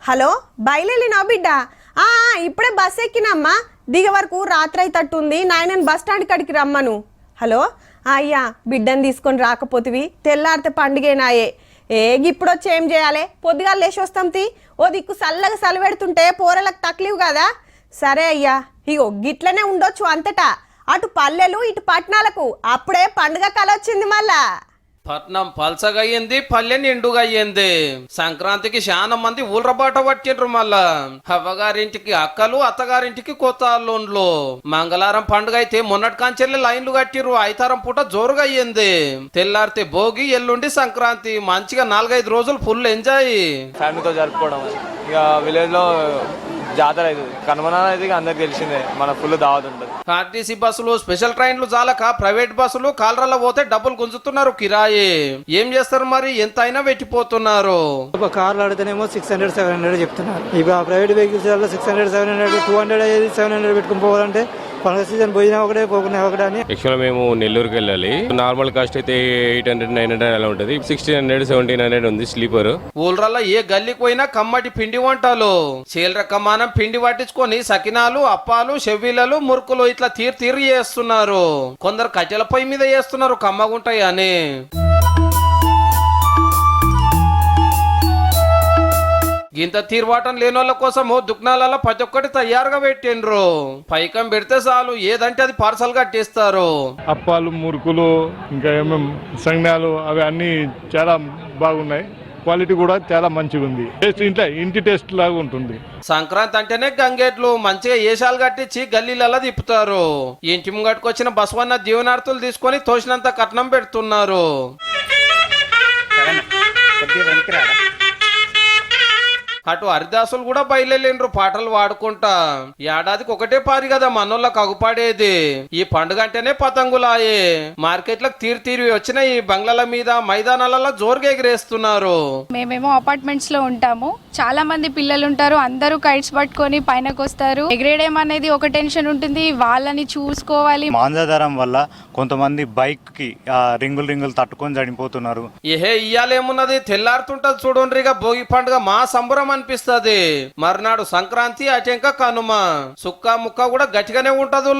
Hello బయలుదేరినా బిడ్డ? ఇప్పుడే bus ఎక్కినమ్మా, దిగ వరకు రాత్రి అయితట్టుంది, నాయనని బస్ స్టాండ్ కాడికి రమ్మను. హలో అయ్యా, బిడ్డని తీసుకొని రాకపోతివి, తెల్లారితే పండుగేనాయే. ఇప్పుడు వచ్చి ఏం చేయాలి, పొద్దుగా లేచి వస్తాం తీ. ఓ దిక్కు చల్లగా సలివెడుతుంటే పోరలకు తక్లీవు కదా. సరే అయ్యా, ఇగో గిట్లనే ఉండొచ్చు అంతటా, అటు పల్లెలు ఇటు పట్టణాలకు అప్పుడే పండుగ కల వచ్చింది. మళ్ళా పట్నం పల్సగా అయ్యింది, పల్లె నిండుగా అయ్యింది. సంక్రాంతికి చాలా మంది ఊళ్ళబాట పట్టిండ్రు. మళ్ళా అవ్వగారింటికి అక్కలు, అత్తగారింటికి కొత్త అల్లుండ్లు. మంగళవారం పండుగ అయితే మొన్నటి కాంచెల్లి లైన్లు కట్టిర్రు. ఐతారం పూట జోరుగా అయ్యింది. తెల్లారితే భోగి, ఎల్లుండి సంక్రాంతి. మంచిగా 4-5 రోజులు ఫుల్ ఎంజాయ్ ఫ్యామిలీతో జరుపుకోవడం. ఇక విలేజ్ లో జాతర అవుతుంది, కనుమన అయితే అందరికి తెలిసిందే, మన ఫుల్ దావత్ ఉంటుంది. ఆర్టీసీ బస్సులు, స్పెషల్ ట్రైన్లు చాలక ప్రైవేట్ బస్సులు కాలరల్లో పోతే డబ్బులు గుంజుతున్నారు కిరాయి. ఏం చేస్తారు మరి, ఎంత అయినా పెట్టిపోతున్నారు. ఒక కార్లు అడితేనేమో 600-700 చెప్తున్నారు. ఇప్పుడు ప్రైవేట్ వెహికల్స్ 600-700 200 700 పెట్టుకుని పోవాలంటే పండుగ సీజన్ పోయినా ఒకటే పోకున్నా ఒకటే అని. యాక్చువల్గా మేము నెల్లూరుకి వెళ్ళాలి. నార్మల్ కాస్ట్ అయితే 800-900 అలా ఉంటుంది. 1600-1700 ఉంది స్లీపర్. ఊళ్ళల్లో ఏ గల్లీకి పోయినా కమ్మటి పిండి వంటలు, చీలర కమ్మానం పిండి పట్టించుకొని సకినాలు, అప్పాలు, చెవ్విలలు, మురుకులు ఇట్లా తీరు చేస్తున్నారు. కొందరు కట్టెల పొయ్యి మీద చేస్తున్నారు కమ్మగుంటాయి అని. గింత తీర్వాటం లేని వాళ్ళ కోసము దుకాణాలలో ప్రతి ఒక్కటి తయారుగా పెట్టిండ్రు. పైకం పెడితే చాలు, ఏదంటే అది పార్సల్ కట్టేస్తారు. అప్పాలు, మురుకులు, ఇంకా ఏమేమి సంజ్ఞాలు అవి అన్ని చాలా బాగున్నాయి. క్వాలిటీ కూడా చాలా మంచిగా ఉంది. టేస్ట్ ఇంటి టేస్ట్ లాగా ఉంటుంది. సంక్రాంతి అంటేనే గంగేట్లు మంచిగా ఏషాలు కట్టించి గల్లీలలో తిప్పుతారు. ఇంటి ముంగట్టుకొచ్చిన బసవన్న దీవెనార్తులు తీసుకొని తోసినంత కట్నం పెడుతున్నారు. అటు హరిదాసులు కూడా బయలుదేరిండ్రు పాటలు పాడుకుంటా. ఏడాదికి ఒకటే పారి కదా మనోళ్ళకి అగుపాడేది. ఈ పండుగ అంటేనే పతంగులాయే. మార్కెట్లకు తీరి వచ్చిన ఈ బంగ్లాల మీద, మైదానాలలో జోరుగా ఎగిరేస్తున్నారు. మేమేమో అపార్ట్మెంట్స్ లో ఉంటాము, చాలా మంది పిల్లలు ఉంటారు. అందరూ కైట్స్ పట్టుకొని పైనకు వస్తారు. ఎగిరేయడం అనేది ఒక టెన్షన్ ఉంటుంది, వాళ్ళని చూసుకోవాలి. మాంజాధారం వల్ల కొంతమంది బైక్ కి రింగులు తట్టుకొని చనిపోతున్నారు. ఇయ్యాలేమున్నది, తెల్లారుతుంటది చూడండిగా భోగి పండుగ మా సంబరం అనిపిస్తది. మర్నాడు సంక్రాంతి, అటెంక కనుమ. సుక్క ముక్క కూడా గట్టిగానే ఉంటది.